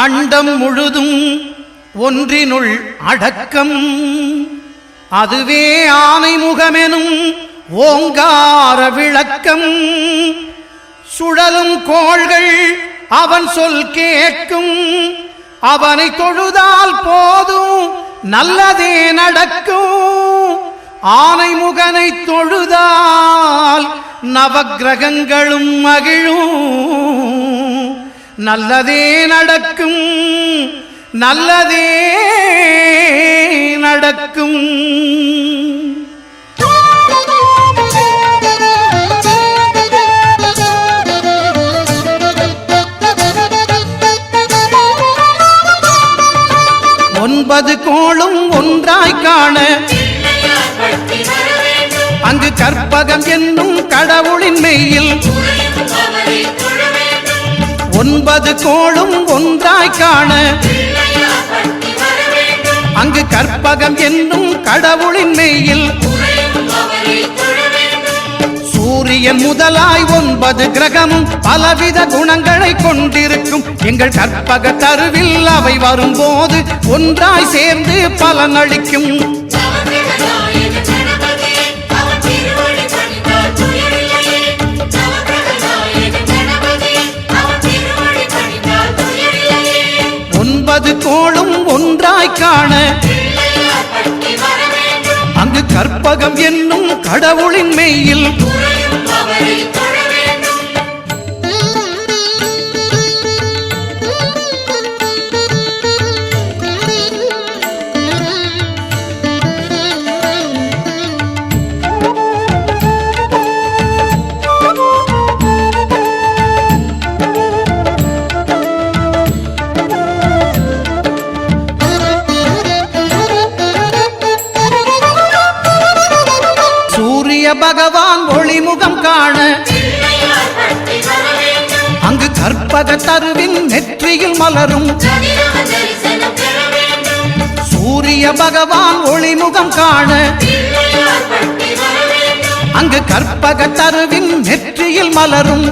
அண்டம் முழுதும் ஒன்றினுள் அடக்கம். அதுவே ஆனைமுகமெனும் ஓங்கார விளக்கம். சுழலும் கோள்கள் அவன் சொல் கேட்கும். அவனை தொழுதால் போதும் நல்லதே நடக்கும். ஆனைமுகனை தொழுதால் நவக்கிரகங்களும் மகிழும். நல்லதே நடக்கும், நல்லதே நடக்கும். ஒன்பது கோளும் ஒன்றாய் காண அங்கு கற்பகம் என்னும் கடவுளின் மெய்யில். ஒன்பது கோளும் ஒன்றாய் காண அங்கு கற்பகம் என்னும் கடவுளின் மெய்யில். சூரியன் முதலாய் 9 கிரகமும் பலவித குணங்களை கொண்டிருக்கும். எங்கள் கற்பக தருவில் அவை வரும்போது ஒன்றாய் சேர்ந்து பலனளிக்கும். ஒன்பது கோளும் ஒன்றாய் காண அங்கு கற்பகம் என்னும் கடவுளின் மெய்யில். பகவான் ஒளிமுகம் காண அங்கு கற்பக தருவின் நெற்றியில் மலரும். சூரிய பகவான் ஒளிமுகம் காண அங்கு கற்பக தருவின் நெற்றியில் மலரும்.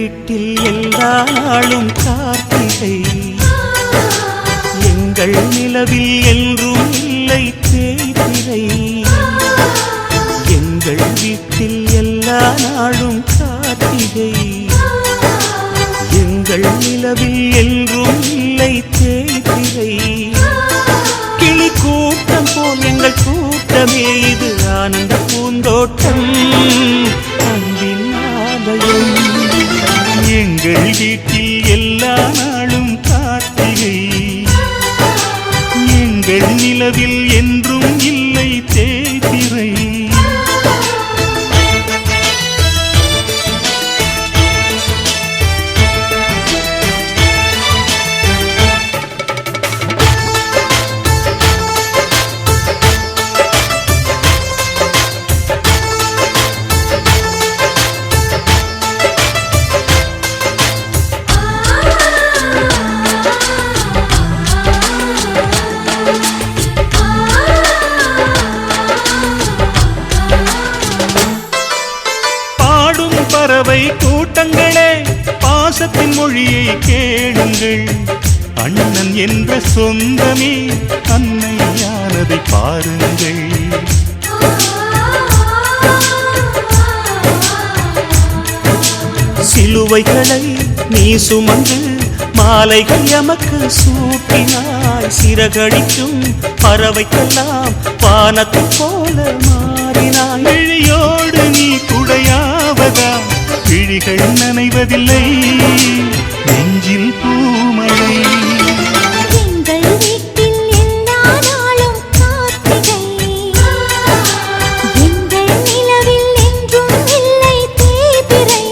வீட்டில் எல்லா நாளும் கார்த்திகை, எங்கள் நிலவில் என்றும் இல்லை தேய்பிறை. எங்கள் வீட்டில் எல்லா நாளும் கார்த்திகை, எங்கள் நிலவில் என்றும் இல்லை தேய்பிறை. கிளி கூட்டம் போல் எங்கள் கூட்டமே இது ஆனந்த பூந்தோட்டம், அன்பின் ஆலயம். எங்கள் வீட்டில் எல்லா நாளும் கார்த்திகை, எங்கள் நிலவில் என்றும் இல்லை தேய்பிறை. பறவை கூட்டங்களே பாசத்தின் மொழியை கேளுங்கள், அண்ணன் என்ற சொந்தமே அன்னையானதை பாருங்கள். சிலுவைகளை நீ சுமந்து மாலைகள் எமக்கு சூட்டினாய், சிறகடிக்கும் பறவைக்கெல்லாம் வானத்தை போல மாறினாய். விழியோடு நீ குடையாவதா, விழிகள் நனைவதில்லை, நெஞ்சில் பூமழை. எங்கள் வீட்டில் எல்லா நாளும் கார்த்திகை, எங்கள் நிலவில் என்றும் இல்லை தேய்பிறை.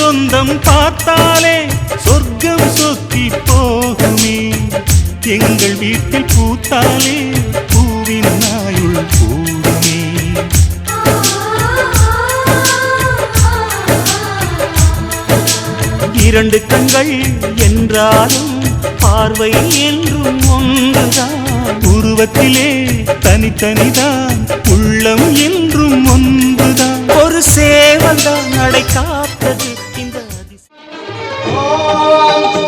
சொந்தம் பார்த்தாலே சொர்க்கம் சொத்தி போகுமே, எங்கள் வீட்டில் பூத்தாலே பூவின் நாயுள் கூடுமே. இரண்டு கண்கள் என்றாலும் பார்வை என்றும் ஒன்றுதான், உருவத்திலே தனித்தனிதான் உள்ளம் என்றும் ஒன்றுதான். ஒரு சேவல்தான் நடை காத்தது இந்த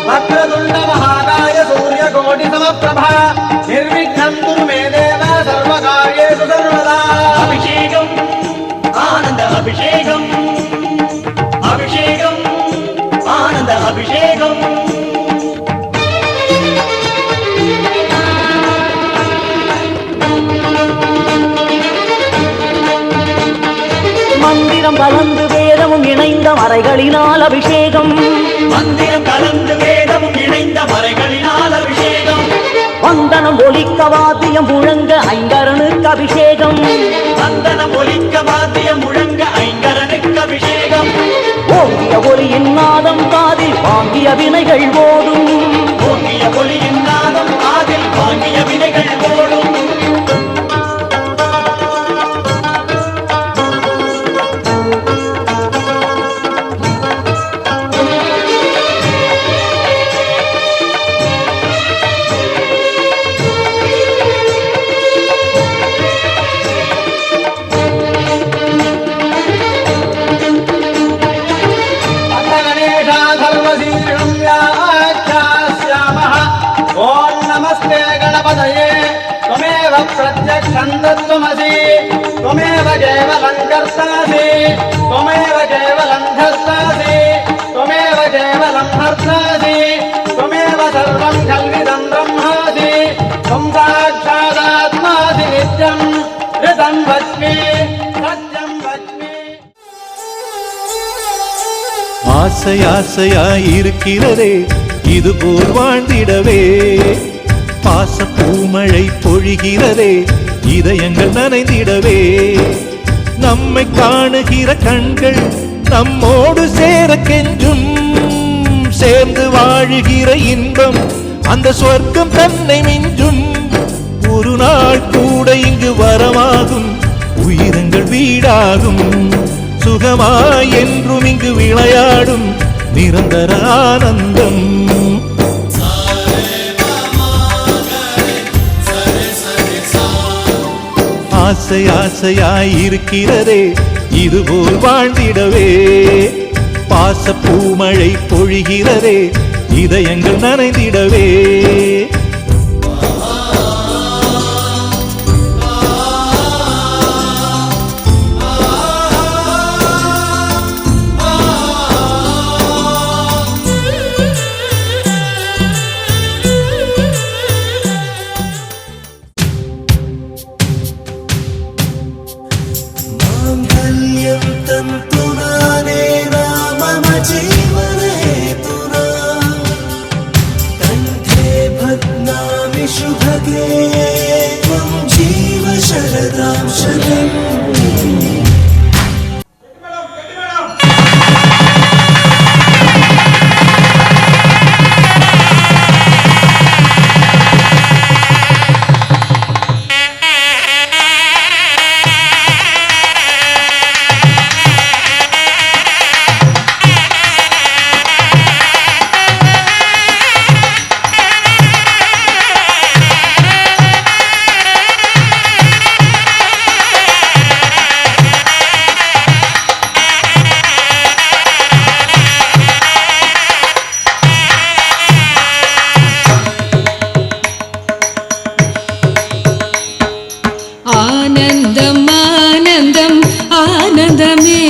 வக்ரதுண்ட மகாகாய சூரியகோடி சமப்ரபா நிர்விக்னம் குரு மே தேவ சர்வகார்யேஷு சர்வதா. அபிஷேகம் ஆனந்த அபிஷேகம், அபிஷேகம் ஆனந்த அபிஷேகம். மந்திரம் கலந்து வேதமும் இணைந்த மறைகளினால் அபிஷேகம், மந்திரம் கலந்து வேதமும் இணைந்த மறைகளினால் அபிஷேகம். வந்தனம் ஒலிக்க வாத்தியம் முழங்க ஐங்கரனுக்கு அபிஷேகம், வந்தனம் ஒலிக்க வாத்தியம் முழங்க ஐங்கரனுக்கு அபிஷேகம். ஓங்கிய ஒலியின் நாதம் காதில் வாங்கிய வினைகள் ஓடும், ஓங்கிய ஒலியின் நாதம் காதில் வாங்கிய வினைகள் ஓடும். प्रत्यक्षं तत्त्वमसि त्वमेव केवलं कर्तासि त्वमेव केवलं धर्तासि त्वमेव केवलं हर्तासि त्वमेव सर्वं खल्विदं ब्रह्मासि त्वं साक्षादात्मासि नित्यं ऋतं वच्मि सत्यं वच्मि. ஆசை ஆசையாயிருக்கிறதே இதுபோல் வாழ்ந்திடவே, பாச பூமழை பொழிகிறதே இதயங்கள் நனைந்திடவே. நம்மை காணுகிற கண்கள் நம்மோடு சேர கெஞ்சும். சேர்ந்து வாழுகிற இன்பம் அந்த சொர்க்கம் தன்னை மிஞ்சும். ஒரு நாள் கூட இங்கு வரமாகும், உயிரங்கள் வீடாகும். சுகமாய் என்றும் இங்கு விளையாடும் நிரந்தர ஆனந்தம். ஆசை ஆசையாய் இருக்கிறதே இதுபோல் வாழ்ந்திடவே. பாச பூமழை பொழிகிறதே இதயங்கள் நனைந்திடவே. ஆனந்தம் ஆனந்தம் ஆனந்தமே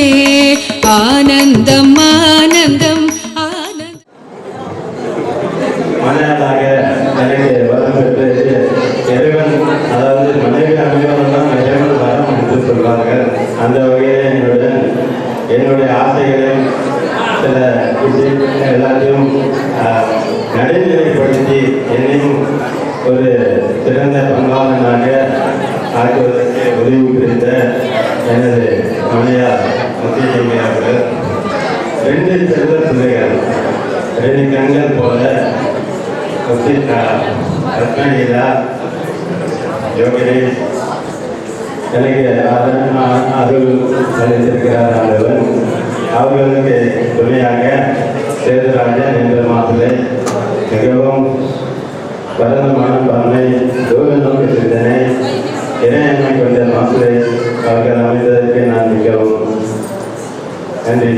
ஆனந்தம் ஆனந்தம் ஆனந்தம். மனையாக எனக்கு வரம் பெற்று இறைவன், அதாவது மனைவி அமைவதெல்லாம் இறைவன் வரம் என்று சொல்வார்கள். அந்த வகையில் என்னுடைய ஆசைகளையும் சில விஷயங்கள் எல்லாத்தையும் நடைமுறைப்படுத்தி என்னையும் ஒரு சிறந்த பங்காளனாக ஆக்குவதற்கு உதவி புரிந்த எனது மனையார் முத்தியம்மை அவர்கள், 2 செல்வ பிள்ளைகள், 2 கண்கள் போல ரத்னகீதா, யோகேஷ், எனக்கு அருள் அளித்திருக்கிறார் ஆண்டவன். அவர்களுக்கு துணையாக சேதுராஜன் என்ற மாப்பிள்ளை மிகவும் பரந்த மனப்பான்மை, தூர நோக்கு சிந்தனை, இறையன்மை கொண்ட மாப்பிள்ளை அவர்கள் அமைந்ததற்கு நான் மிகவும் நன்றி.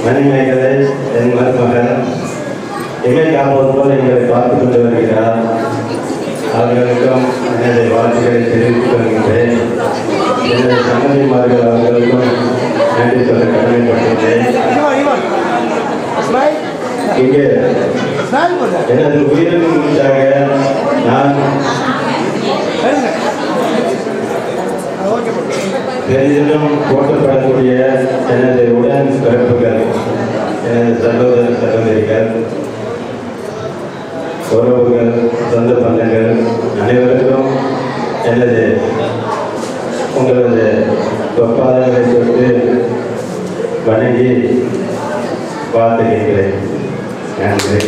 மணிமேகலை என் மருமகள் இமை காப்பது போல் எங்களை பார்த்துக் கொண்டு வருகிறார். அவர்களுக்கும் எனது வாழ்த்துக்களை தெரிவித்துக் கொள்கின்றேன். எனது சங்கதிமார்கள் அவர்களுக்கும் நன்றி சொல்ல கடமைப்பட்டுள்ளேன். இங்கே எனது உயிருக்கு முன்பாக நான் பெரிதும் போற்றப்படக்கூடிய எனது உடன் பிறப்புகள், எனது சகோதர சகோதரிகள், உறவுகள், சொந்த பந்தங்கள் அனைவருக்கும் எனது உங்களது பொற்பாதங்களை தொட்டு வணங்கி வாழ்த்துகின்றேன். நன்றி.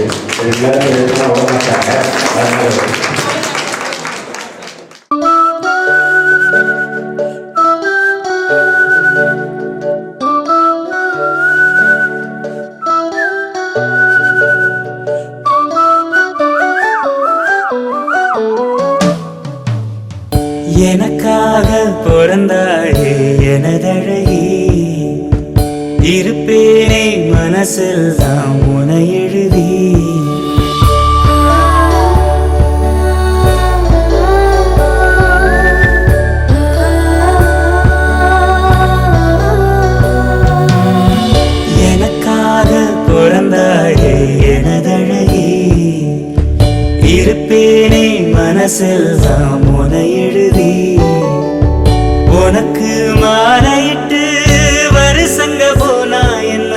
எனக்காக பிறந்தாயே எனதழகி, இருப்பேனே மனசில் தான் உனை எழுதி. எனக்காக பிறந்தாயே எனதழகி, இருப்பேனே மனசில் தான் உனை எழுதி. உனக்கு மாலையிட்டு வருஷங்க போனா என்ன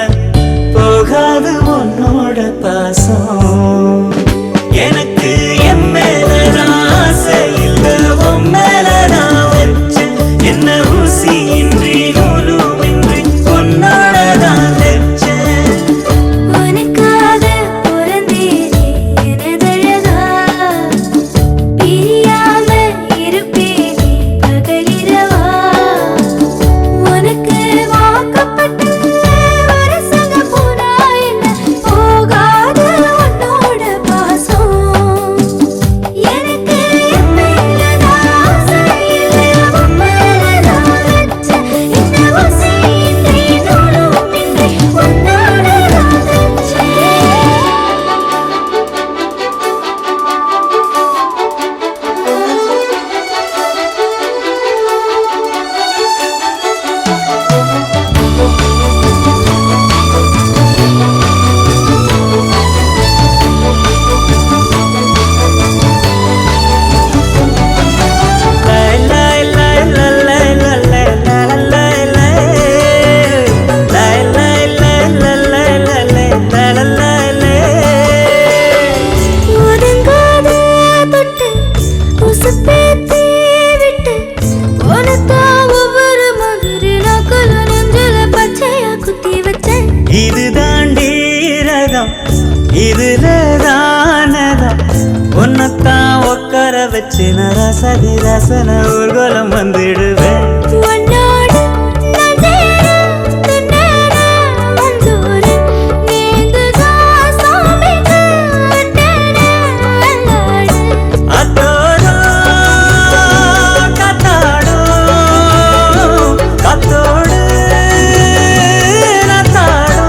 போகாது உன்னோட பாசம். எனக்கு என் மேல ஆசை உட்கார வச்சு நரசதி ரசன ஊர்கோலம் வந்திடுவேன் உன்னோடு நான் சேர துன்னேற வந்தூர நீங்குதா சாமிக்கு அட்டேற அல்லாடு அத்தோடோ கத்தாடோ கத்தோடு நத்தாடோ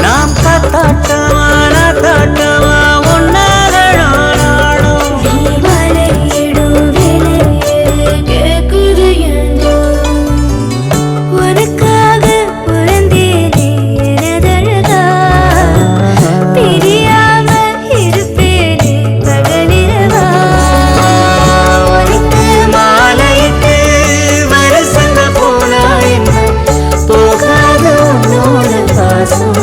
நாம் கத்தாட்டமா நத்தாட்டமா ஒன்னாகணும் நீ மலையிடு விலையிடு கேக்குது என்றோ உனக்காக பிறந்தேனே எனதழகா பிரியாம இருப்பேனே பகலிரவா உனக்கு மாலையிட்டு வருஷங்க போனா என்ன போகாத உன்னோட பாசம்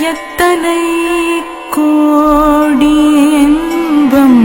எத்தனை கோடி இன்பம்